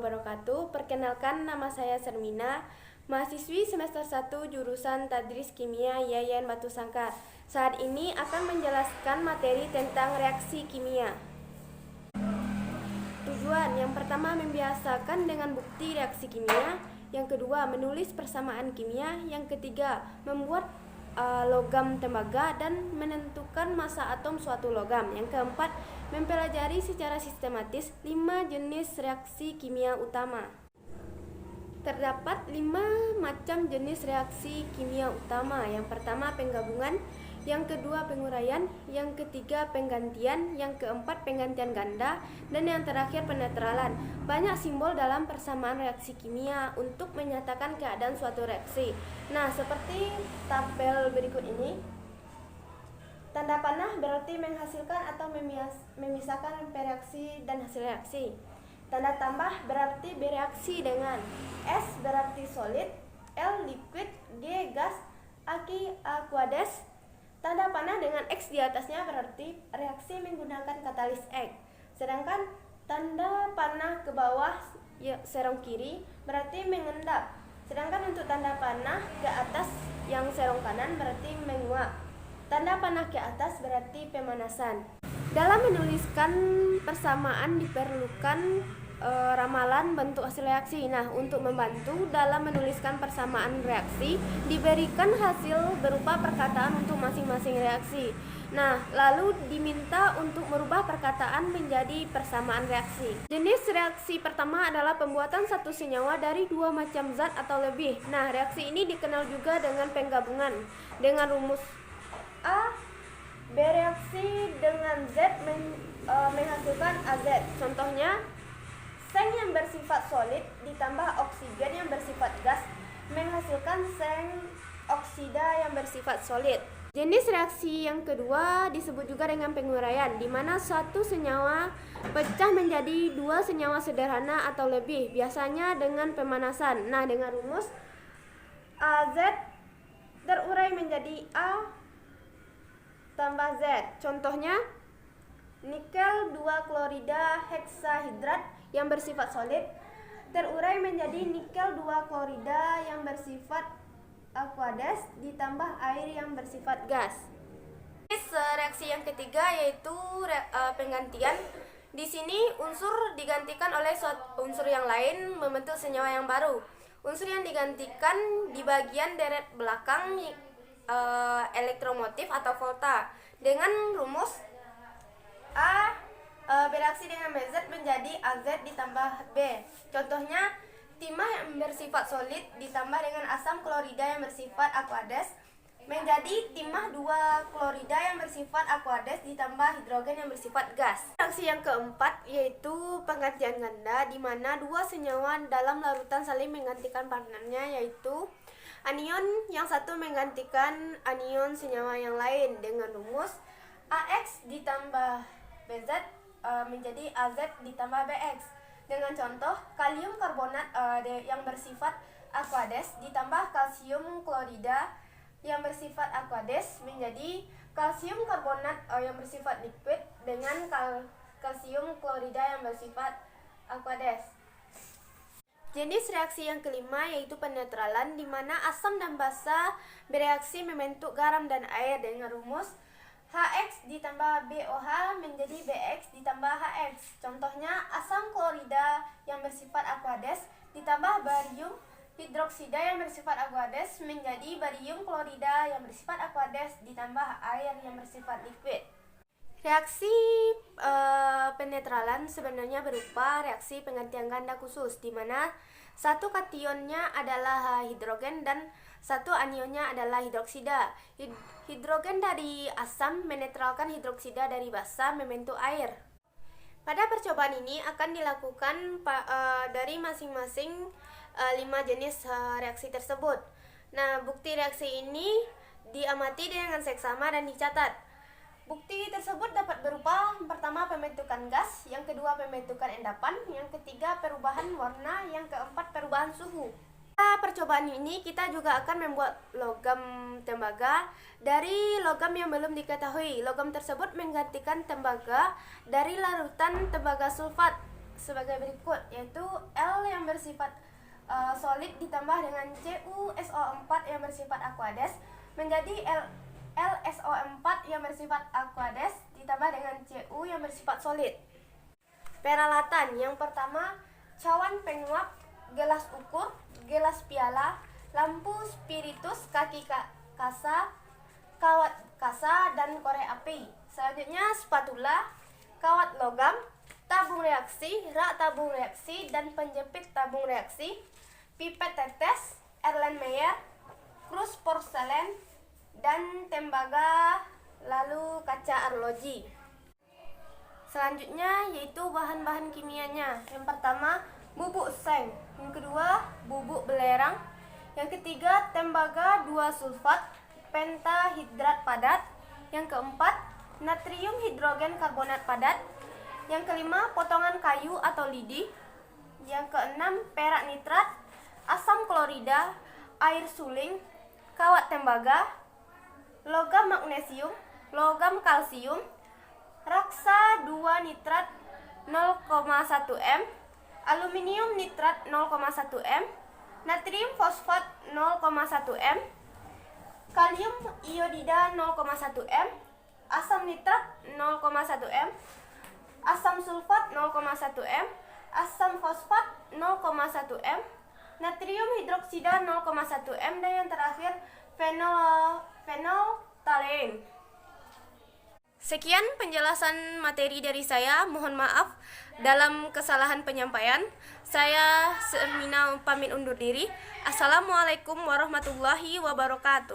wabarakatuh. Perkenalkan, nama saya Sermina, mahasiswi semester 1 jurusan Tadris Kimia Yayan Batu Sangkar. Saat ini akan menjelaskan materi tentang reaksi kimia. Tujuan yang pertama membiasakan dengan bukti reaksi kimia, yang kedua menulis persamaan kimia, yang ketiga membuat logam tembaga dan menentukan massa atom suatu logam. Yang keempat, mempelajari secara sistematis 5 jenis reaksi kimia utama. Terdapat 5 macam jenis reaksi kimia utama. Yang pertama penggabungan, yang kedua penguraian, yang ketiga penggantian, yang keempat penggantian ganda, dan yang terakhir penetralan. Banyak simbol dalam persamaan reaksi kimia untuk menyatakan keadaan suatu reaksi. Nah, seperti tabel berikut ini. Tanda panah berarti menghasilkan atau memisahkan reaksi dan hasil reaksi. Tanda tambah berarti bereaksi dengan. S berarti solid, L liquid, G gas, Q aqueous. Tanda panah dengan X di atasnya berarti reaksi menggunakan katalis X. Sedangkan tanda panah ke bawah serong kiri berarti mengendap. Sedangkan untuk tanda panah ke atas yang serong kanan berarti menguap. Tanda panah ke atas berarti pemanasan. Dalam menuliskan persamaan diperlukan ramalan bentuk hasil reaksi. Nah, untuk membantu dalam menuliskan persamaan reaksi, diberikan hasil berupa perkataan untuk masing-masing reaksi. Nah, lalu diminta untuk merubah perkataan menjadi persamaan reaksi. Jenis reaksi pertama adalah pembuatan satu senyawa dari 2 macam zat atau lebih. Nah, reaksi ini dikenal juga dengan penggabungan. Dengan rumus A, bereaksi dengan Z menghasilkan AZ. Contohnya, seng yang bersifat solid ditambah oksigen yang bersifat gas menghasilkan seng oksida yang bersifat solid. Jenis reaksi yang kedua disebut juga dengan penguraian, di mana satu senyawa pecah menjadi 2 senyawa sederhana atau lebih, biasanya dengan pemanasan. Nah, dengan rumus AZ terurai menjadi A tambah Z. Contohnya, nikel 2 klorida heksahidrat yang bersifat solid terurai menjadi nikel 2 klorida yang bersifat aqueous ditambah air yang bersifat gas. Reaksi yang ketiga yaitu penggantian. Di sini unsur digantikan oleh unsur yang lain membentuk senyawa yang baru. Unsur yang digantikan di bagian deret belakang elektromotif atau volta. Dengan rumus A bereaksi dengan BZ menjadi AZ ditambah B. Contohnya, timah yang bersifat solid ditambah dengan asam klorida yang bersifat aqueous menjadi timah 2 klorida yang bersifat aqueous ditambah hidrogen yang bersifat gas. Reaksi yang keempat yaitu penggantian ganda, di mana 2 senyawa dalam larutan saling menggantikan partnernya, yaitu anion yang satu menggantikan anion senyawa yang lain dengan rumus AX ditambah BZ menjadi AZ ditambah BX. Dengan contoh, kalium karbonat yang bersifat aqueous ditambah kalsium klorida yang bersifat aqueous menjadi kalsium karbonat yang bersifat liquid dengan kalsium klorida yang bersifat aqueous. Jenis reaksi yang kelima yaitu penetralan, di mana asam dan basa bereaksi membentuk garam dan air dengan rumus HX ditambah BOH menjadi BX ditambah HX. Contohnya, asam klorida yang bersifat aqueous ditambah barium hidroksida yang bersifat aqueous menjadi barium klorida yang bersifat aqueous ditambah air yang bersifat liquid. Reaksi penetralan sebenarnya berupa reaksi penggantian ganda khusus, di mana satu kationnya adalah hidrogen dan satu anionnya adalah hidroksida. Hidrogen dari asam menetralkan hidroksida dari basa membentuk air. Pada percobaan ini akan dilakukan dari masing-masing 5 jenis reaksi tersebut. Nah, bukti reaksi ini diamati dengan seksama dan dicatat. Bukti tersebut dapat berupa pertama pembentukan gas, yang kedua pembentukan endapan, yang ketiga perubahan warna, yang keempat perubahan suhu. Pada percobaan ini kita juga akan membuat logam tembaga dari logam yang belum diketahui. Logam tersebut menggantikan tembaga dari larutan tembaga sulfat sebagai berikut, yaitu L yang bersifat solid ditambah dengan CuSO4 yang bersifat aqueous menjadi LSO4 yang bersifat aqueous ditambah dengan Cu yang bersifat solid. Peralatan yang pertama, cawan penguap, gelas ukur, gelas piala, lampu spiritus, kaki kasa, kawat kasa, dan korek api. Selanjutnya spatula, kawat logam, tabung reaksi, rak tabung reaksi, dan penjepit tabung reaksi, pipet tetes, Erlenmeyer, krus porselen, dan tembaga, lalu kaca arloji. Selanjutnya yaitu bahan-bahan kimianya. Yang pertama, bubuk seng. Yang kedua, bubuk belerang. Yang ketiga, tembaga 2 sulfat pentahidrat padat. Yang keempat, natrium hidrogen karbonat padat. Yang kelima, potongan kayu atau lidi. Yang keenam, perak nitrat, asam klorida, air suling, kawat tembaga, logam magnesium, logam kalsium, raksa 2 nitrat 0,1 m, aluminium nitrat 0,1 m, natrium fosfat 0,1 m, kalium iodida 0,1 m, asam nitrat 0,1 m, asam sulfat 0,1 m, asam fosfat 0,1 m, natrium hidroksida 0,1 m, dan yang terakhir phenolphthalein. Sekian penjelasan materi dari saya. Mohon maaf dalam kesalahan penyampaian. Saya Sermina pamit undur diri. Assalamualaikum warahmatullahi wabarakatuh.